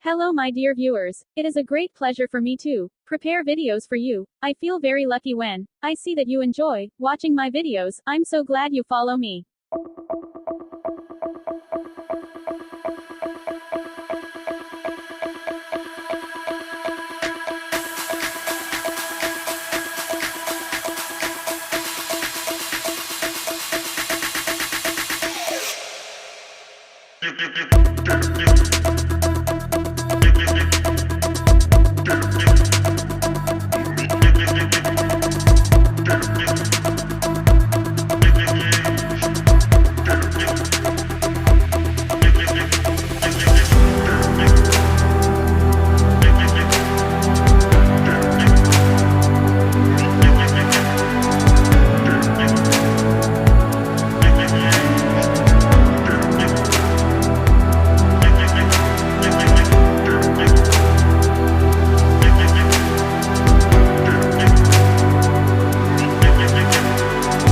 Hello my dear viewers, it is a great pleasure for me to prepare videos for you. I feel very lucky when I see that you enjoy watching my videos. I'm so glad you follow me. You